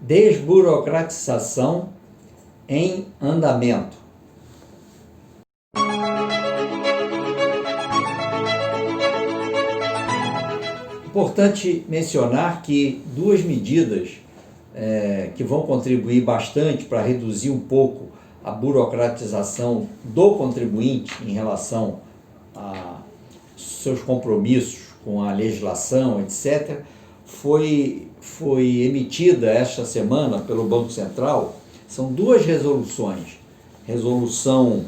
Desburocratização em andamento. Importante mencionar que duas medidas que vão contribuir bastante para reduzir um pouco a burocratização do contribuinte em relação a seus compromissos com a legislação, etc., foi emitida esta semana pelo Banco Central. São duas resoluções, resolução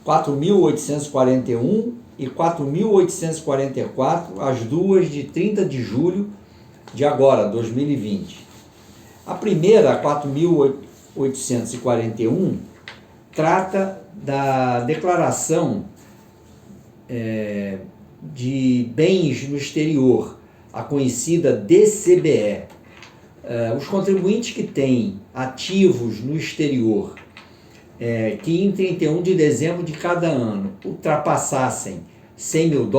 4.841 e 4.844, as duas de 30 de julho de agora, 2020. A primeira, a 4.841, trata da declaração de bens no exterior, a conhecida DCBE. Os contribuintes que têm ativos no exterior que em 31 de dezembro de cada ano ultrapassassem $100 mil,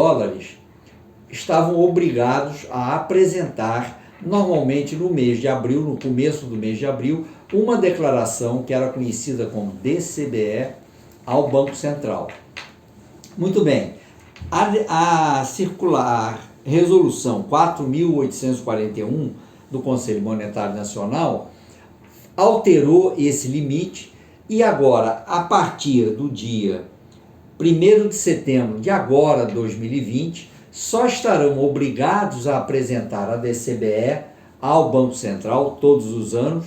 estavam obrigados a apresentar, normalmente no mês de abril, no começo do mês de abril, uma declaração que era conhecida como DCBE ao Banco Central. Muito bem, a circular resolução 4.841 do Conselho Monetário Nacional alterou esse limite e agora, a partir do dia 1º de setembro de agora, 2020, só estarão obrigados a apresentar a DCBE ao Banco Central todos os anos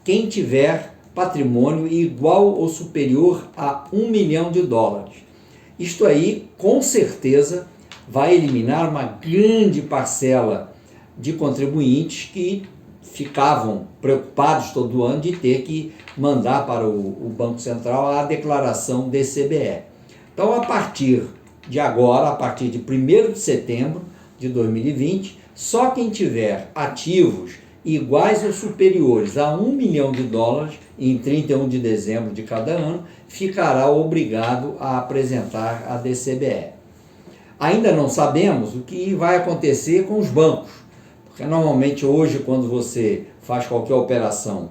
quem tiver patrimônio igual ou superior a $1 milhão. Isto aí, com certeza, vai eliminar uma grande parcela de contribuintes que ficavam preocupados todo ano de ter que mandar para o Banco Central a declaração DCBE. Então, a partir de agora, a partir de 1º de setembro de 2020, só quem tiver ativos iguais ou superiores a $1 milhão em 31 de dezembro de cada ano, ficará obrigado a apresentar a DCBE. Ainda não sabemos o que vai acontecer com os bancos, porque normalmente hoje, quando você faz qualquer operação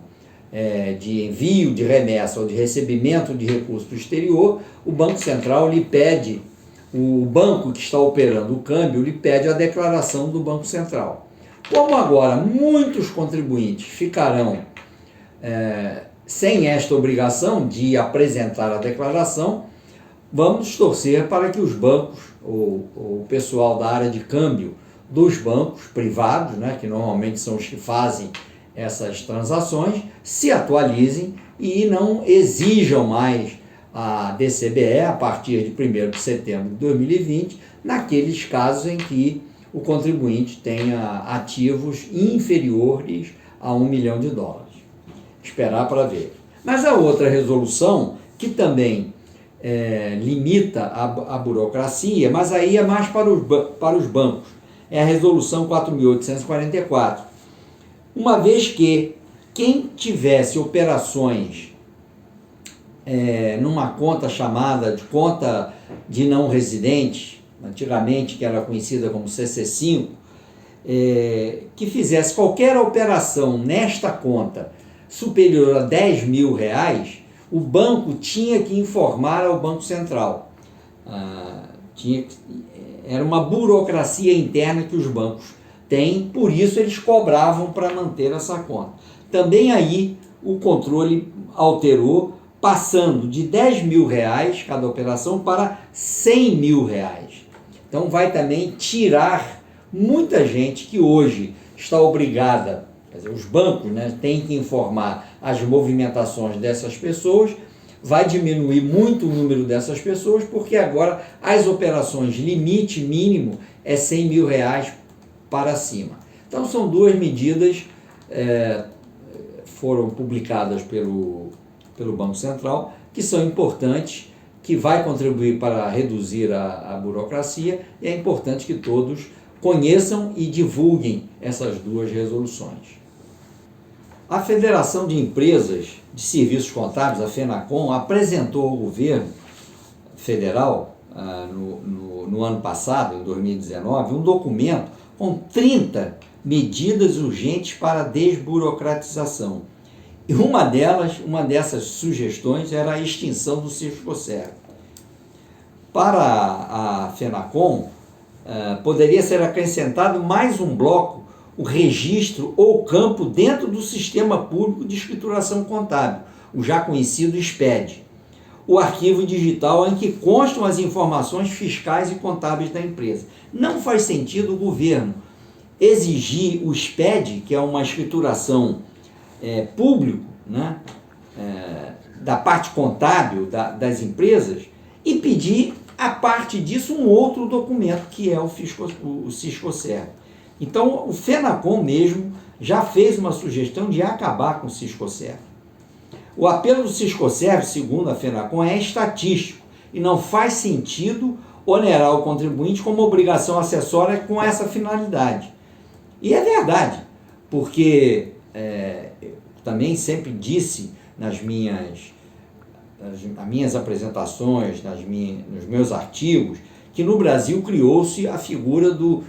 de envio de remessa ou de recebimento de recurso do exterior, o Banco Central lhe pede, o banco que está operando o câmbio lhe pede a declaração do Banco Central. Como agora muitos contribuintes ficarão sem esta obrigação de apresentar a declaração, vamos torcer para que os bancos, o pessoal da área de câmbio dos bancos privados, que normalmente são os que fazem essas transações, se atualizem e não exijam mais a DCBE a partir de 1º de setembro de 2020, naqueles casos em que o contribuinte tenha ativos inferiores a $1 milhão. Esperar para ver. Mas a outra resolução, que também limita a burocracia, mas aí é mais para os bancos, é a resolução 4.844. Uma vez que quem tivesse operações numa conta chamada de conta de não residente, antigamente que era conhecida como CC5, que fizesse qualquer operação nesta conta superior a R$10 mil, o banco tinha que informar ao Banco Central. Era uma burocracia interna que os bancos têm, por isso eles cobravam para manter essa conta. Também aí o controle alterou, passando de R$10 mil cada operação para R$100 mil. Então vai também tirar muita gente que hoje está obrigada, quer dizer, os bancos têm que informar as movimentações dessas pessoas, vai diminuir muito o número dessas pessoas, porque agora as operações limite mínimo é R$100 mil para cima. Então são duas medidas, foram publicadas pelo Banco Central, que são importantes, que vai contribuir para reduzir a burocracia, e é importante que todos conheçam e divulguem essas duas resoluções. A Federação de Empresas de Serviços Contábeis, a FENACON, apresentou ao governo federal, no ano passado, em 2019, um documento com 30 medidas urgentes para a desburocratização. E uma dessas sugestões era a extinção do Siscoserv. Para a FENACOM, poderia ser acrescentado mais um bloco, o registro ou campo dentro do Sistema Público de Escrituração Contábil, o já conhecido SPED, o arquivo digital em que constam as informações fiscais e contábeis da empresa. Não faz sentido o governo exigir o SPED, que é uma escrituração público, né, da parte contábil das empresas, e pedir, a parte disso, um outro documento, que é o Siscoserv. Então, o FENACOM mesmo já fez uma sugestão de acabar com o Siscoserv. O apelo do Siscoserv, segundo a FENACOM, é estatístico e não faz sentido onerar o contribuinte como obrigação acessória com essa finalidade. E é verdade, porque também sempre disse nas minhas apresentações, nos meus artigos, que no Brasil criou-se a figura do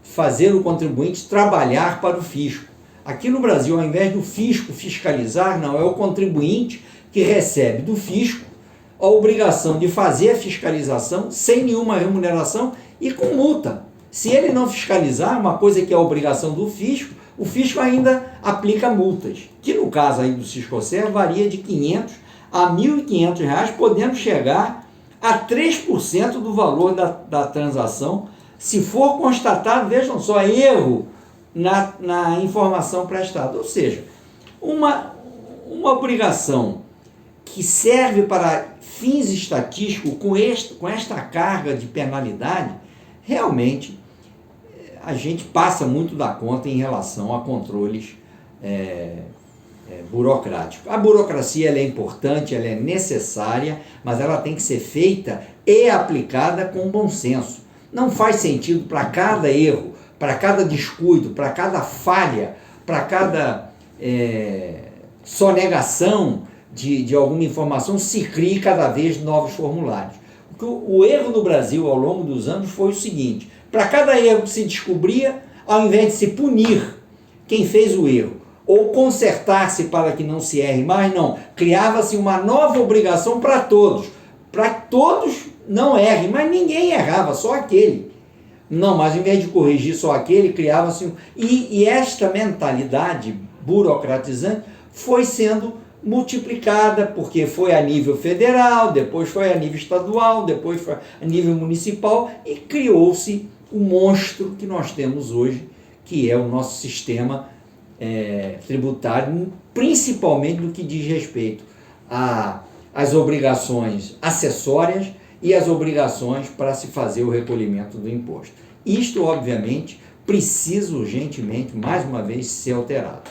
fazer o contribuinte trabalhar para o fisco. Aqui no Brasil, ao invés do fisco fiscalizar, não, é o contribuinte que recebe do fisco a obrigação de fazer a fiscalização sem nenhuma remuneração e com multa. Se ele não fiscalizar, uma coisa que é a obrigação do fisco, o fisco ainda aplica multas, que no caso aí do Siscoserv varia de R$500 a R$1.500, podendo chegar a 3% do valor da transação, se for constatado, vejam só, erro na informação prestada. Ou seja, uma obrigação que serve para fins estatísticos com esta carga de penalidade, realmente a gente passa muito da conta em relação a controles burocráticos. A burocracia ela é importante, ela é necessária, mas ela tem que ser feita e aplicada com bom senso. Não faz sentido para cada erro, para cada descuido, para cada falha, para cada sonegação de alguma informação, se crie cada vez novos formulários. O erro no Brasil ao longo dos anos foi o seguinte: para cada erro que se descobria, ao invés de se punir quem fez o erro, ou consertar-se para que não se erre mais, não, criava-se uma nova obrigação para todos não errem, mas ninguém errava, só aquele. Não, mas ao invés de corrigir só aquele, criava-se e esta mentalidade burocratizante foi sendo multiplicada, porque foi a nível federal, depois foi a nível estadual, depois foi a nível municipal, e criou-se o monstro que nós temos hoje, que é o nosso sistema tributário, principalmente no que diz respeito às obrigações acessórias e as obrigações para se fazer o recolhimento do imposto. Isto, obviamente, precisa urgentemente, mais uma vez, ser alterado.